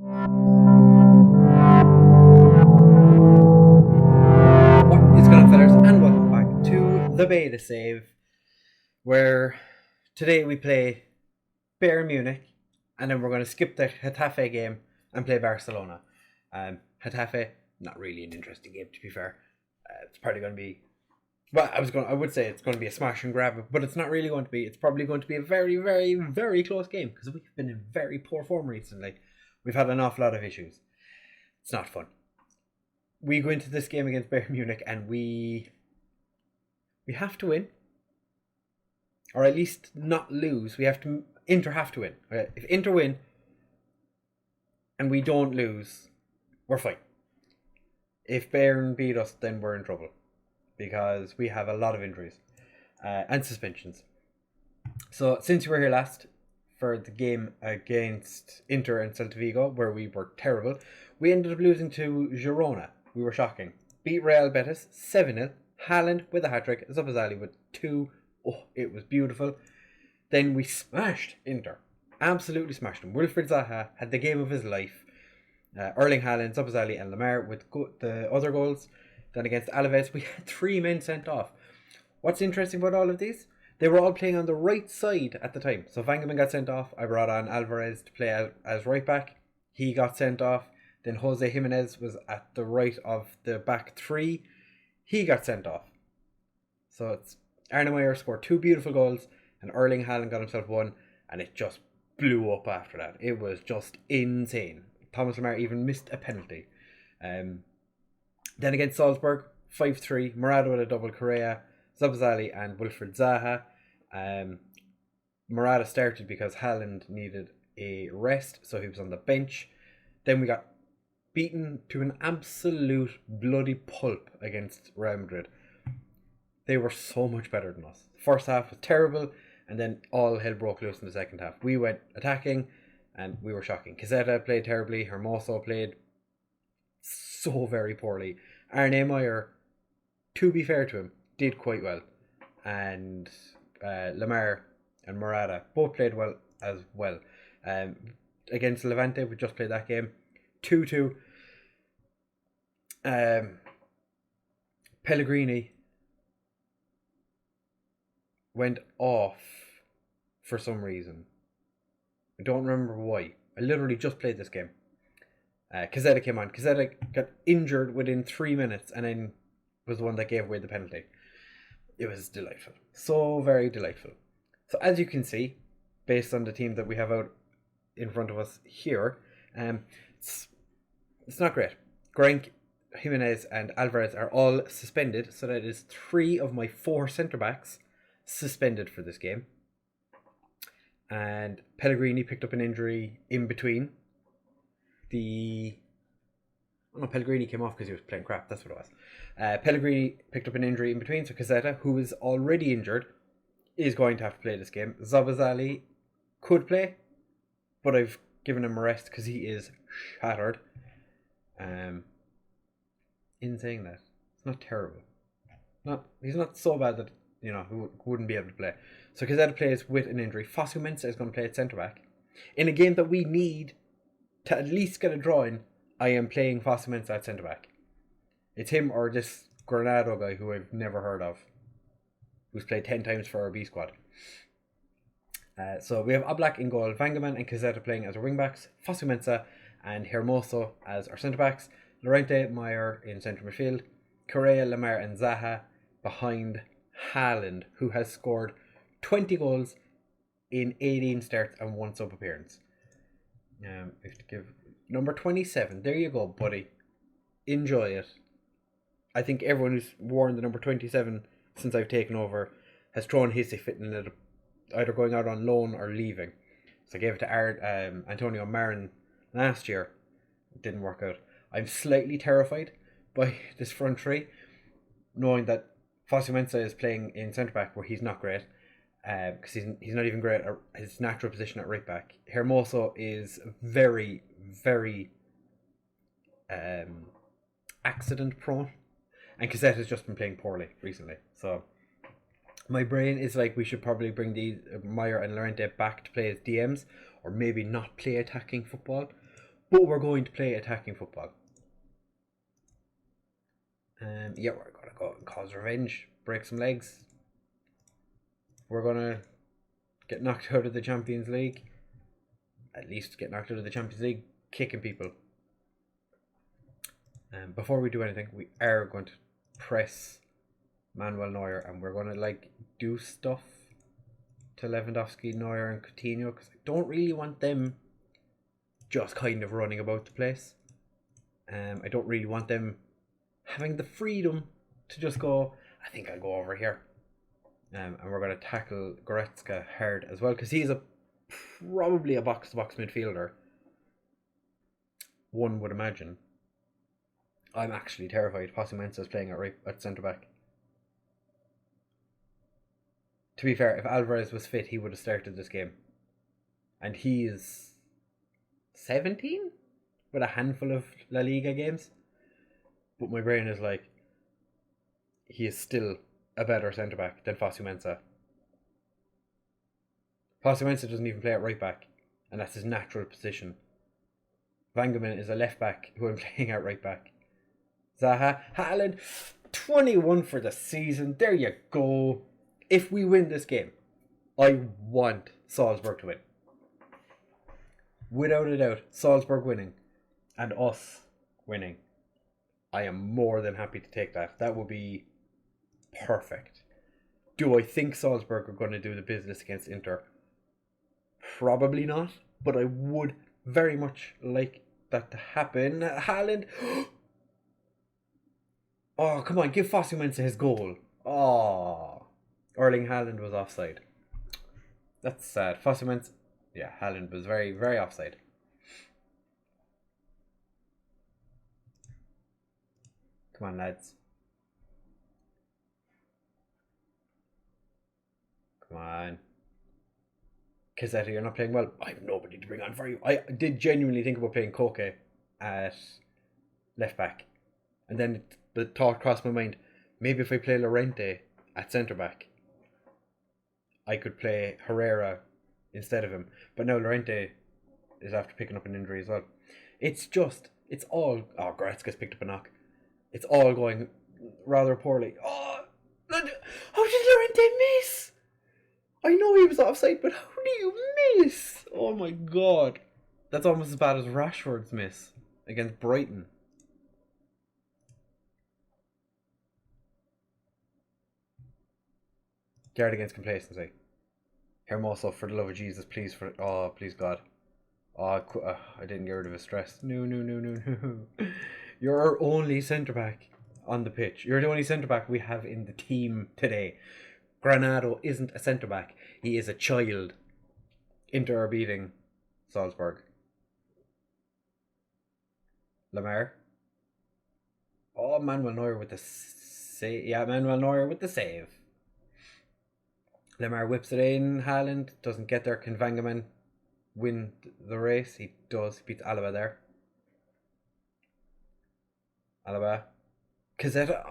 What is going on, fellas, and welcome back to the Beta Save, where today we play Bayern Munich, and then we're going to skip the Getafe game and play Barcelona. Getafe, not really an interesting game, to be fair. It's probably going to be, well, I would say it's going to be a smash and grab, but it's not really going to be. It's probably going to be a very, very, very close game because we've been in very poor form recently. We've had an awful lot of issues. It's not fun. We go into this game against Bayern Munich and we have to win, or at least not lose. Inter have to win. Okay? If Inter win and we don't lose, we're fine. If Bayern beat us, then we're in trouble because we have a lot of injuries and suspensions. So since you were here last for the game against Inter and Celta Vigo, where we were terrible, we ended up losing to Girona. We were shocking. Beat Real Betis 7-0. Haaland with a hat-trick. Zabazali with 2. Oh, it was beautiful. Then we smashed Inter. Absolutely smashed them. Wilfried Zaha had the game of his life. Erling Haaland, Zabazali and Lemar with the other goals. Then against Alaves, we had 3 men sent off. What's interesting about all of these? They were all playing on the right side at the time. So Vangeman got sent off. I brought on Alvarez to play as right back. He got sent off. Then Jose Jimenez was at the right of the back 3. He got sent off. So it's Arne Meyer scored 2 beautiful goals and Erling Haaland got himself 1, and it just blew up after that. It was just insane. Thomas Lemar even missed a penalty. Then against Salzburg, 5-3. Morata with a double, Correa, Zabazali and Wilfried Zaha. Morata started because Haaland needed a rest, so he was on the bench. Then we got beaten to an absolute bloody pulp against Real Madrid. They were so much better than us. The first half was terrible, and then all hell broke loose in the second half. We went attacking, and we were shocking. Caseta played terribly. Hermoso played so very poorly. Arne Meyer, to be fair to him, did quite well. And Lemar and Morata both played well as well. Against Levante, we just played that game. 2-2. Pellegrini went off for some reason. I don't remember why. I literally just played this game. Caseta came on. Caseta got injured within 3 minutes and then was the one that gave away the penalty. It was delightful. So very delightful. So as you can see, based on the team that we have out in front of us here, it's not great. Grank, Jimenez and Alvarez are all suspended, so that is 3 of my 4 centre-backs suspended for this game. And Pellegrini picked up an injury in between. Pellegrini came off because he was playing crap, that's what it was. Pellegrini picked up an injury in between, so Caseta, who is already injured, is going to have to play this game. Zabazali could play, but I've given him a rest because he is shattered. In saying that, it's not terrible. He's not so bad that he wouldn't be able to play. So Caseta plays with an injury. Fosu Mensah is going to play at centre back in a game that we need to at least get a draw in. I am playing Fosu Mensah at centre back. It's him or this Granado guy who I've never heard of, who's played 10 times for our B squad. So we have Oblak in goal, Vangeman and Caseta playing as our wing backs, Fosu Mensah and Hermoso as our centre backs, Llorente, Meyer in centre midfield, Correa, Lemar and Zaha behind Haaland, who has scored 20 goals in 18 starts and 1 sub appearance. I have to give number 27. There you go, buddy. Enjoy it. I think everyone who's worn the number 27 since I've taken over has thrown hissy fit in it, either going out on loan or leaving. So I gave it to Antonio Marin last year. It didn't work out. I'm slightly terrified by this front three, knowing that Fosu Mensah is playing in centre back where he's not great, because he's not even great at his natural position at right back. Hermoso is very, very accident prone, and Casette has just been playing poorly recently. So my brain is like, we should probably bring these Meyer and Llorente back to play as DMs, or maybe not play attacking football. but we're going to play attacking football. Yeah, we're going to go and cause revenge, break some legs. We're going to get knocked out of the Champions League. At least get knocked out of the Champions League, kicking people. Before we do anything, we are going to press Manuel Neuer, and we're going to like do stuff to Lewandowski, Neuer and Coutinho, because I don't really want them just kind of running about the place. I don't really want them having the freedom to just go, I think I'll go over here. And we're going to tackle Goretzka hard as well, because he's probably a box-to-box midfielder, one would imagine. I'm actually terrified Fosu is playing at centre-back. To be fair, if Alvarez was fit, he would have started this game. And he is 17 with a handful of La Liga games. But my brain is like, he is still a better centre-back than Fosu Mensah. Fosu Mensah doesn't even play at right-back, and that's his natural position. Vangeman is a left-back who I'm playing at right-back. Zaha, Haaland, 21 for the season. There you go. If we win this game, I want Salzburg to win. Without a doubt, Salzburg winning and us winning. I am more than happy to take that. That would be perfect. Do I think Salzburg are going to do the business against Inter? Probably not, but I would very much like that to happen. Haaland. Oh, come on, give Fosu Mensah his goal. Oh, Erling Haaland was offside. That's sad. Fosu Mensah, yeah, Haaland was very, very offside. Come on, lads. Come on. Cassetta, you're not playing well. I have nobody to bring on for you. I did genuinely think about playing Koke at left back. And then the thought crossed my mind, maybe if I play Llorente at centre back, I could play Herrera instead of him. But now Llorente is after picking up an injury as well. It's all... Oh, Goretzka's picked up a knock. It's all going rather poorly. Oh, how did Llorente miss? I know he was offside, but how do you miss? Oh my god. That's almost as bad as Rashford's miss against Brighton. Guard against complacency. Hermoso, for the love of Jesus, please, please God. I didn't get rid of his stress. No. You're our only centre-back on the pitch. You're the only centre-back we have in the team today. Granado isn't a centre-back. He is a child. Inter are beating Salzburg. Lamar. Oh, Manuel Neuer with the save. Yeah, Manuel Neuer with the save. Lamar whips it in. Haaland doesn't get there. Can Vangeman win the race? He does. He beats Alaba there. Alaba. Cassetta.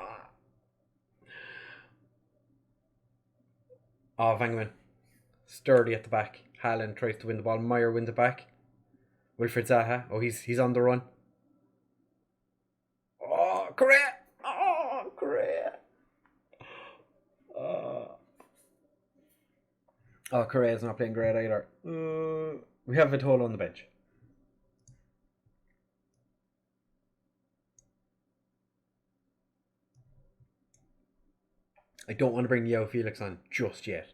Oh, Vangeman. Sturdy at the back. Haaland tries to win the ball. Meyer wins it back. Wilfried Zaha. Oh, he's on the run. Oh, Correa. Oh, Correa. Oh, Correa's not playing great either. We have Vitolo on the bench. I don't want to bring Yao Felix on just yet.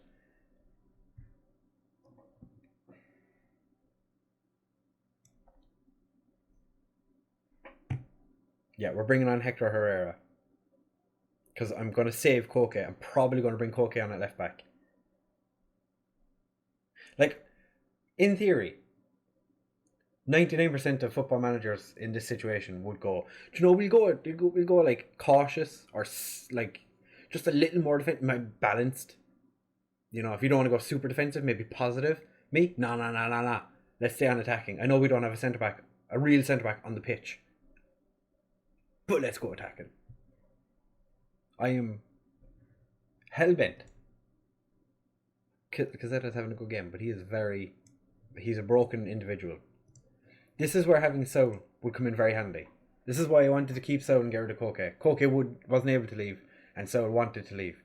Yeah, we're bringing on Hector Herrera. Because I'm going to save Koke. I'm probably going to bring Koke on at left back. Like, in theory, 99% of football managers in this situation would go, do you know, we'll go like cautious or like just a little more balanced. You know, if you don't want to go super defensive, maybe positive. Me? No. Let's stay on attacking. I know we don't have a real centre-back on the pitch. But let's go attacking. I am hell-bent. Casetta's having a good game, but he's a broken individual. This is where having Saul would come in very handy. This is why I wanted to keep Saul and get rid of Koke. Koke wasn't able to leave, and Saul wanted to leave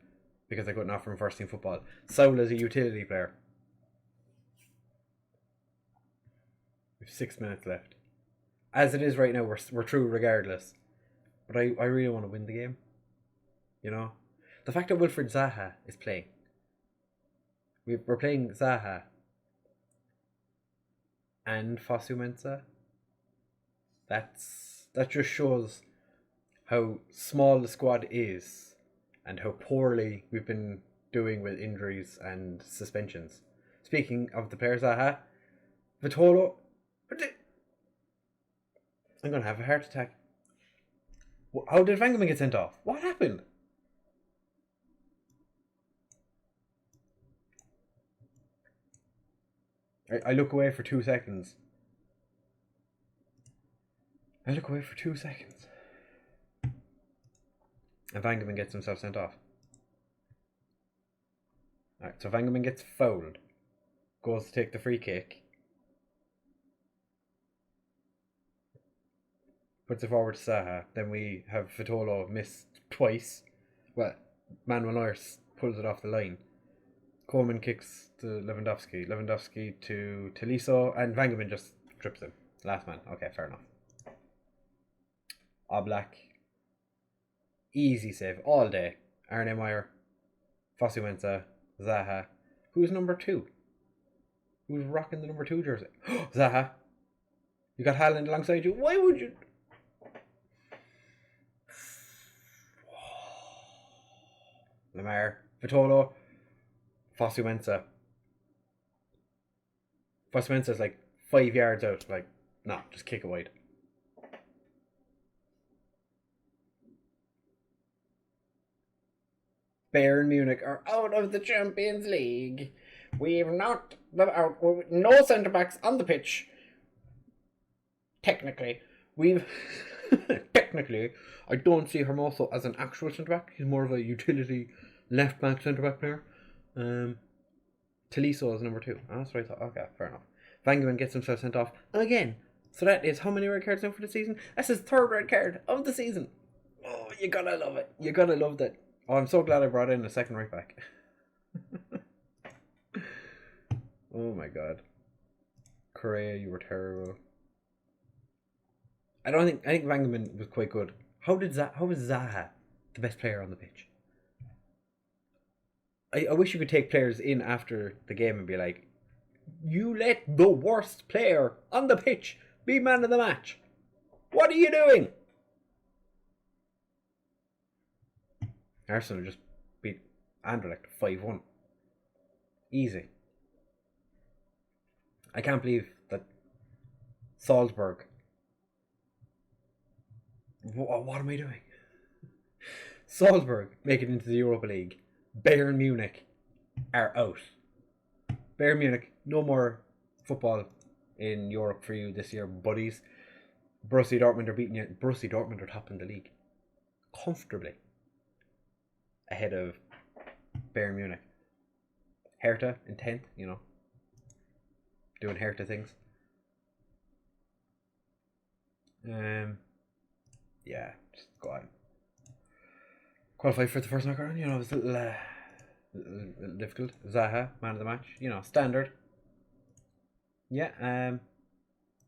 because I couldn't offer him first team football. Saul is a utility player. We have 6 minutes left. As it is right now, we're through regardless. But I really want to win the game. You know? The fact that Wilfried Zaha is playing. We're playing Zaha and Fosu Mensah. That just shows how small the squad is and how poorly we've been doing with injuries and suspensions. Speaking of the players Zaha, Vitolo, I'm going to have a heart attack. How did Vangeman get sent off? What happened? I look away for 2 seconds. And Vangeman gets himself sent off. Alright, so Vangeman gets fouled. Goes to take the free kick. Puts it forward to Zaha. Then we have Vitolo missed twice. Well, Manuel Neuer pulls it off the line. Coleman kicks to Lewandowski. Lewandowski to Tolisso. And Vangeman just trips him. Last man. Okay, fair enough. Oblak. Easy save. All day. Arne Meyer. Fosu Mensah. Zaha. Who's number 2? Who's rocking the number 2 jersey? Zaha. You got Haaland alongside you. Why would you... Lemar, Vitolo, Fosu Mensah. Fosu Mensah's like 5 yards out. Like, nah, just kick it wide. Bayern Munich are out of the Champions League. We've not no centre backs on the pitch. Technically, technically, I don't see Hermoso as an actual centre back. He's more of a utility left back centre back player. Tolisso is number 2. Oh, that's what I thought. Okay, fair enough. Vangeman gets himself sent off again. So that is how many red cards now for the season? That's his 3rd red card of the season. Oh, you gotta love it. You gotta love that. Oh, I'm so glad I brought in a second right back. Oh my god. Correa, you were terrible. I think Vangeman was quite good. How was Zaha the best player on the pitch? I wish you could take players in after the game and be like, you let the worst player on the pitch be man of the match. What are you doing? Arsenal just beat Anderlecht 5-1. Easy. I can't believe that Salzburg... What am I doing? Salzburg make it into the Europa League. Bayern Munich are out. Bayern Munich, no more football in Europe for you this year, buddies. Borussia Dortmund are beating you. Borussia Dortmund are topping the league comfortably ahead of Bayern Munich. Hertha in 10th, you know, doing Hertha things. Yeah, just go on. Qualify for the first knockout, you know, it was a little difficult. Zaha, man of the match, you know, standard. Yeah,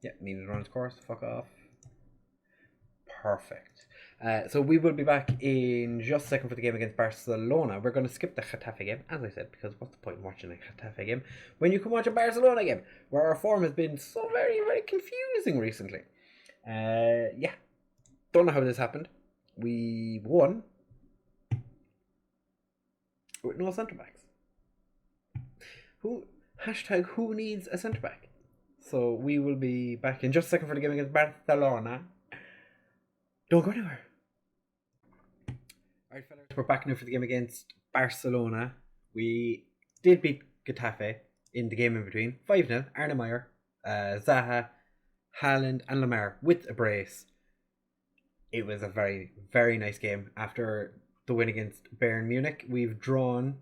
yeah, needed to run its course, fuck off. Perfect. So we will be back in just a second for the game against Barcelona. We're going to skip the Getafe game, as I said, because what's the point in watching a Getafe game when you can watch a Barcelona game, where our form has been so very, very confusing recently. Yeah, don't know how this happened. We won with no centre backs. Who needs a centre back? So we will be back in just a second for the game against Barcelona. Don't go anywhere. Alright, fellas, we're back now for the game against Barcelona. We did beat Getafe in the game in between. 5-0. Arne Meyer, Zaha, Haaland and Lemar with a brace. It was a very, very nice game. After the win against Bayern Munich, we've drawn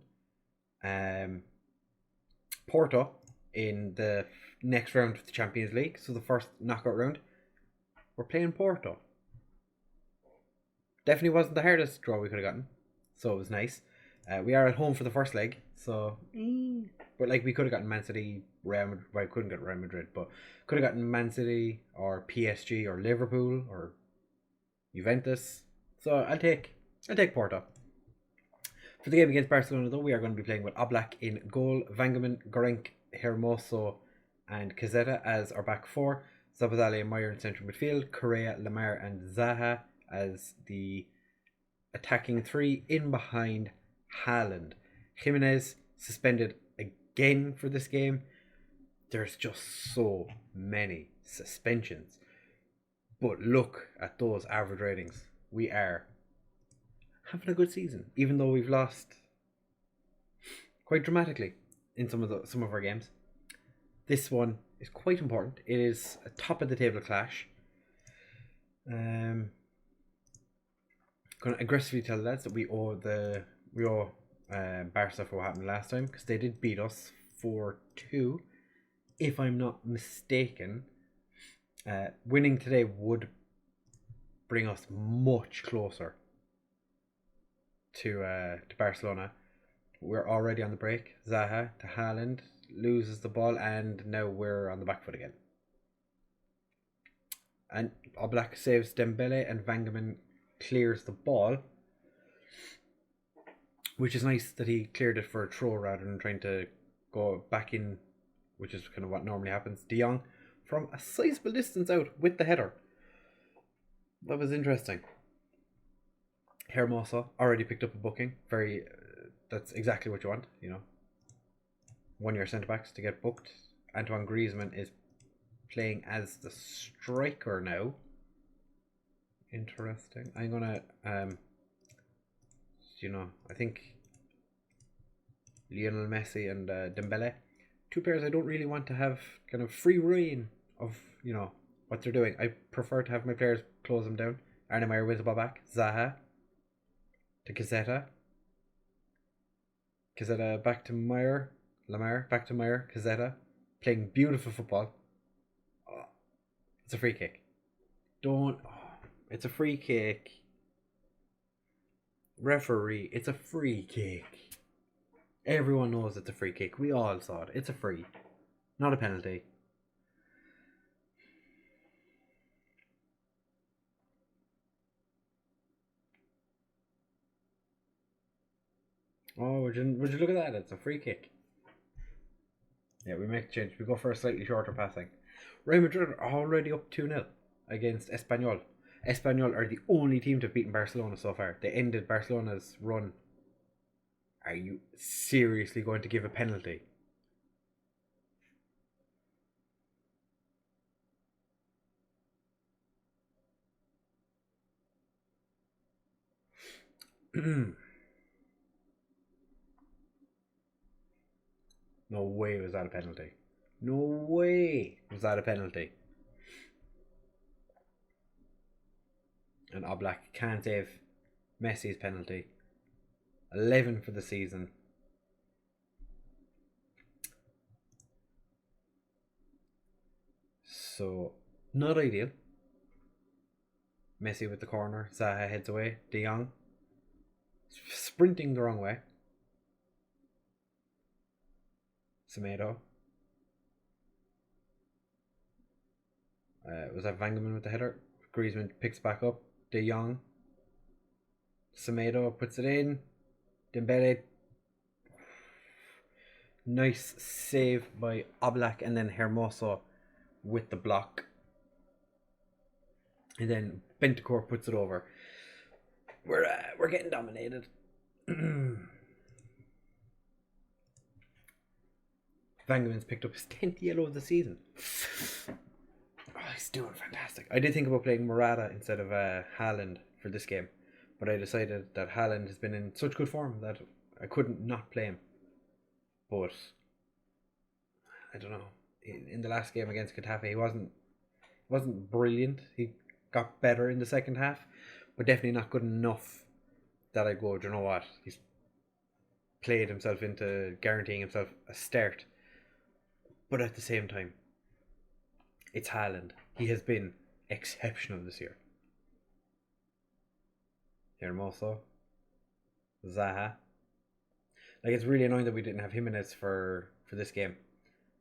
Porto in the next round of the Champions League, so the first knockout round. We're playing Porto. Definitely wasn't the hardest draw we could have gotten, so it was nice. We are at home for the first leg, so but like we could have gotten Man City, Real Madrid. Well, I couldn't get Real Madrid, but could have gotten Man City or PSG or Liverpool or Juventus. So I'll take Porto. For the game against Barcelona, though, we are going to be playing with Oblak in goal, Vangeman, Gorenk, Hermoso, and Cazetta as our back four. Zabazali and Meyer in central midfield, Correa, Lamar, and Zaha as the attacking three. In behind Haaland. Jimenez suspended again for this game. There's just so many suspensions. But look at those average ratings. We are having a good season, even though we've lost quite dramatically in some of our games. This one is quite important. It is a top of the table clash. Going to aggressively tell the lads that we owe Barca for what happened last time, because they did beat us 4-2, if I'm not mistaken. Winning today would bring us much closer to Barcelona. We're already on the break. Zaha to Haaland, loses the ball, and now we're on the back foot again. And Oblak saves Dembele, and Vangeman clears the ball, which is nice that he cleared it for a throw rather than trying to go back in, which is kind of what normally happens. De Jong from a sizable distance out with the header. That was interesting. Hermoso already picked up a booking. That's exactly what you want, 1 year centre backs to get booked. Antoine Griezmann is playing as the striker now. Interesting. I'm gonna I think Lionel Messi and Dembele, two players I don't really want to have kind of free reign of what they're doing. I prefer to have my players close them down. Arne Meyer wins the ball back. Zaha to Cazetta. Cazetta back to Meyer. Lamar back to Meyer. Cazetta playing beautiful football. Oh, it's a free kick. It's a free kick. Referee, it's a free kick. Everyone knows it's a free kick. We all saw it. It's a free, not a penalty. Oh, would you look at that? It's a free kick. Yeah, we make a change. We go for a slightly shorter passing. Real Madrid are already up 2-0 against Espanyol. Espanyol are the only team to have beaten Barcelona so far. They ended Barcelona's run. Are you seriously going to give a penalty? No way was that a penalty. No way was that a penalty. And Oblak can't save Messi's penalty. 11 for the season. So, not ideal. Messi with the corner. Zaha heads away. De Jong sprinting the wrong way. Semedo. Was that Vangeman with the header? Griezmann picks back up. De Jong. Semedo puts it in. Dembele. Nice save by Oblak, and then Hermoso with the block. And then Bentancur puts it over. We're getting dominated. Vangeman's picked up his 10th yellow of the season. Oh, he's doing fantastic. I did think about playing Morata instead of Haaland for this game, but I decided that Haaland has been in such good form that I couldn't not play him. But I don't know. In the last game against Getafe, he wasn't brilliant. He got better in the second half, but definitely not good enough that I go, do you know what? He's played himself into guaranteeing himself a start. But at the same time, It's Haaland. He has been exceptional this year. Hermoso. Zaha. Like, it's really annoying that we didn't have Jimenez for this game,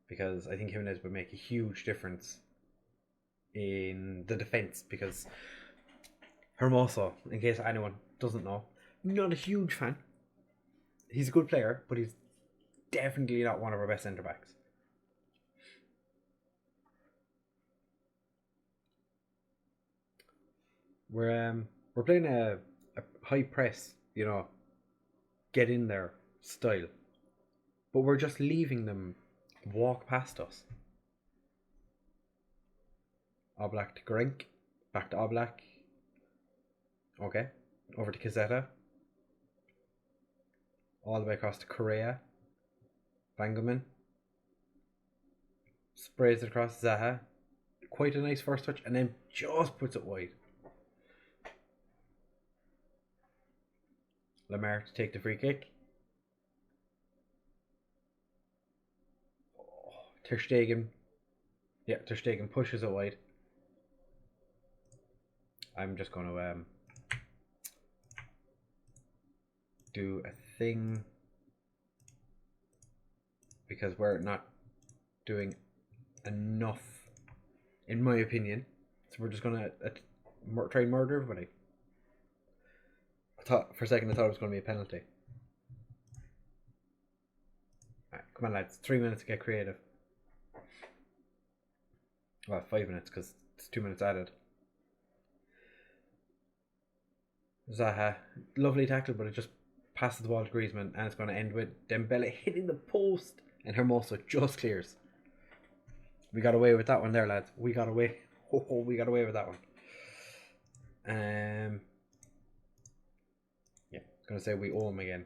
because I think Jimenez would make a huge difference in the defence, because Hermoso, in case anyone doesn't know, not a huge fan. He's a good player, but he's definitely not one of our best centre backs. We're playing a high press, get in there style, but we're just leaving them walk past us. Oblak to Grink, back to Oblak. Okay, over to Kazetta. All the way across to Correa. Bangaman. Sprays it across Zaha. Quite a nice first touch, and then just puts it wide. Lamar to take the free kick. Ter Stegen. Yeah, Ter Stegen pushes it wide. I'm just going to do a thing, because we're not doing enough, in my opinion. So we're just going to try and murder everybody. For a second I thought it was going to be a penalty. Alright, come on lads, 3 minutes to get creative. Well, 5 minutes, because it's 2 minutes added. Zaha, lovely tackle, but it just passes the ball to Griezmann, and it's going to end with Dembele hitting the post, and Hermoso just clears. We got away with that one there, lads. We got away. We got away with that one. Yeah, going to say we owe him again.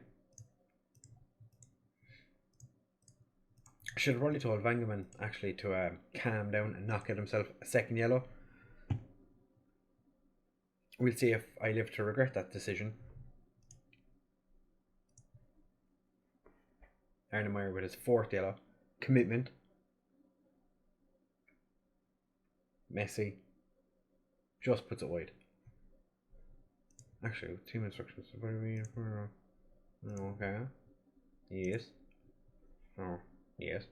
I should have probably told Vangaman actually to calm down and not get himself a second yellow. We'll see if I live to regret that decision. Arnemeyer with his 4th yellow. Commitment. Messi just puts it wide. Actually, team instructions. What do you mean? Okay. Yes. Oh, yes.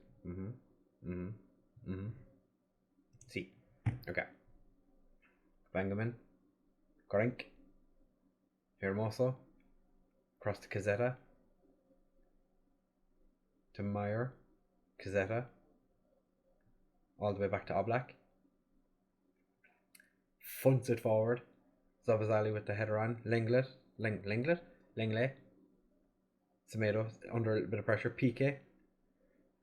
See. Okay. Bangaman. Grink. Hermoso. Across to Kazetta. To Meyer. Kazetta. All the way back to Oblak. Funts it forward. Zabazali with the header on. Lenglet. Semedo under a little bit of pressure. Piqué.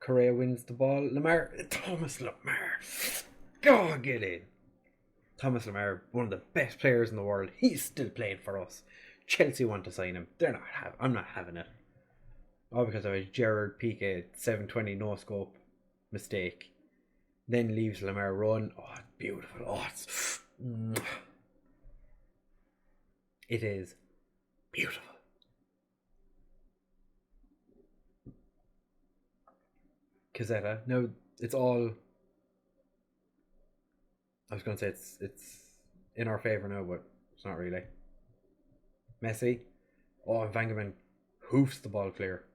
Correa wins the ball. Lamar. Thomas Lamar. Go get in. Thomas Lamar, one of the best players in the world. He's still playing for us. Chelsea want to sign him. I'm not having it. All because of a Gerard Piqué 720 no scope mistake. Then leaves Lamar run. Oh, it's beautiful. Oh, it is beautiful. Kazetta. No, it's all. I was going to say it's in our favour now, but it's not really. Messi. Oh, and Vangaman hoofs the ball clear.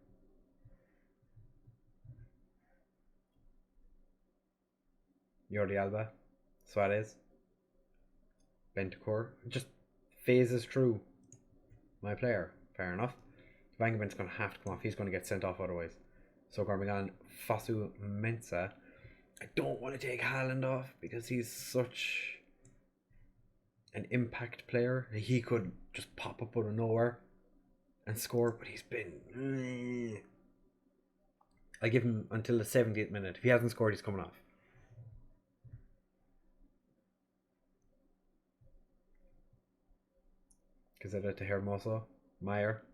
Jordi Alba. Suarez. Bentancur. Just phases through my player. Fair enough. Vangaman's going to have to come off. He's going to get sent off otherwise. So Gormagan, Fasu Mensah. I don't want to take Haaland off because he's such an impact player. He could just pop up out of nowhere and score, but he's been. I give him until the 70th minute. If he hasn't scored, he's coming off. Gazetta to Hermoso. Meyer.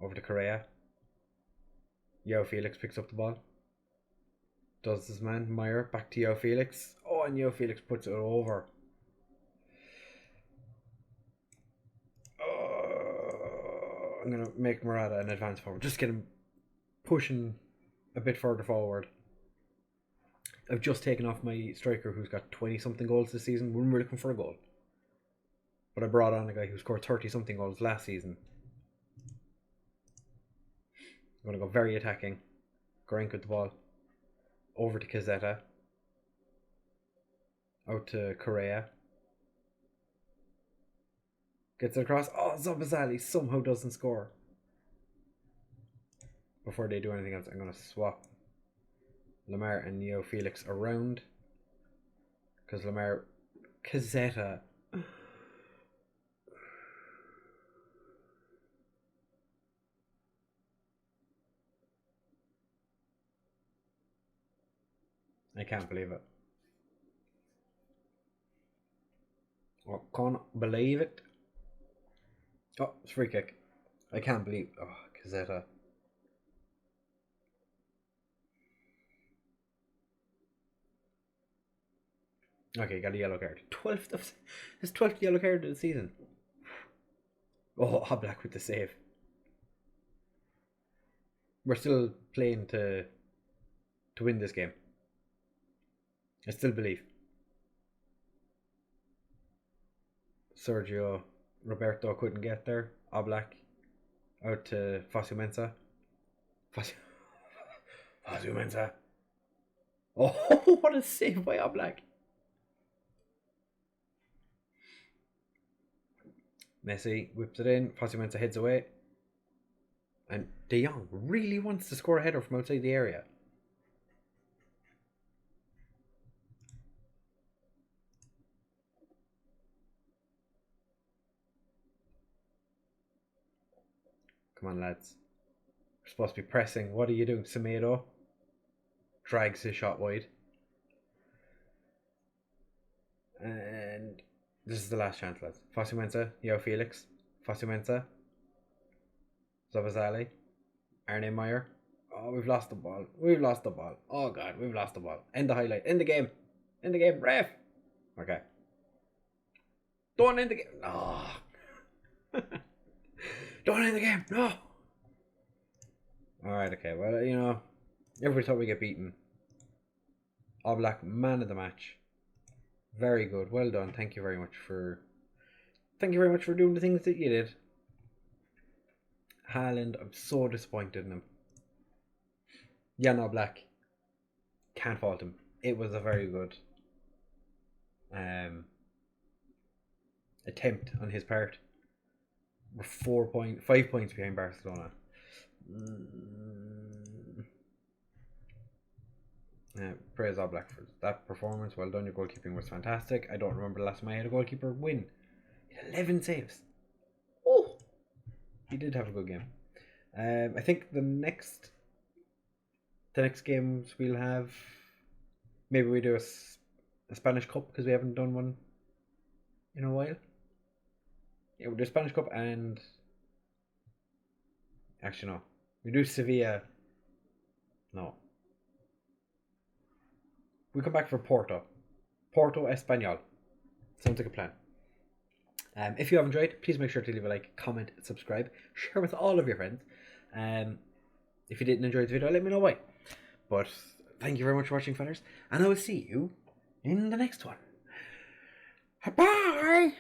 Over to Correa. Yao Felix picks up the ball. Does this man. Meyer back to Yao Felix. Oh, and Yao Felix puts it over. I'm going to make Morata an advance forward. Just get him pushing a bit further forward. I've just taken off my striker who's got 20-something goals this season when we're looking for a goal. But I brought on a guy who scored 30-something goals last season. I'm going to go very attacking. Gorenka with the ball. Over to Kazeta. Out to Correa. Gets it across. Oh, Zabazali somehow doesn't score. Before they do anything else, I'm going to swap Lamar and Neo Felix around. Because Lamar... Kazeta... I can't believe it. I can't believe it. Oh, it's free kick. I can't believe... Oh, Kazeta. Okay, got a yellow card. 12th. His 12th yellow card of the season. Oh, Oblak with the save. We're still playing to win this game. I still believe. Sergio Roberto couldn't get there. Oblak out to Fasumensa. Fasumensa. Oh, what a save by Oblak. Messi whips it in. Fasumensa heads away. And De Jong really wants to score a header from outside the area. Come on, lads. We're supposed to be pressing. What are you doing, Semedo? Drags his shot wide. And this is the last chance, lads. Fasumensa, Yo Felix. Fasumensa. Zabazali. Arne Meyer. Oh, we've lost the ball. We've lost the ball. Oh, God, we've lost the ball. End the highlight. End the game. End the game. Ref. Okay. Don't end the game. No. Don't end the game. No. Alright, okay. Well, you know, every time we get beaten. Oblak, man of the match. Very good. Well done. Thank you very much for doing the things that you did. Haaland, I'm so disappointed in him. Jan Oblak. Can't fault him. It was a very good attempt on his part. We're 5 points behind Barcelona. Praise Oblak for that performance. Well done. Your goalkeeping was fantastic. I don't remember the last time I had a goalkeeper win. He had 11 saves. Oh, he did have a good game. I think the next games we'll have, maybe we do a Spanish Cup because we haven't done one in a while. Yeah, we'll do Spanish Cup and actually no, we do Sevilla. No. We come back for Porto Espanyol. Sounds like a plan. If you have enjoyed, please make sure to leave a like, comment, subscribe, share with all of your friends. If you didn't enjoy the video, let me know why. But thank you very much for watching, fellas, and I will see you in the next one. Bye.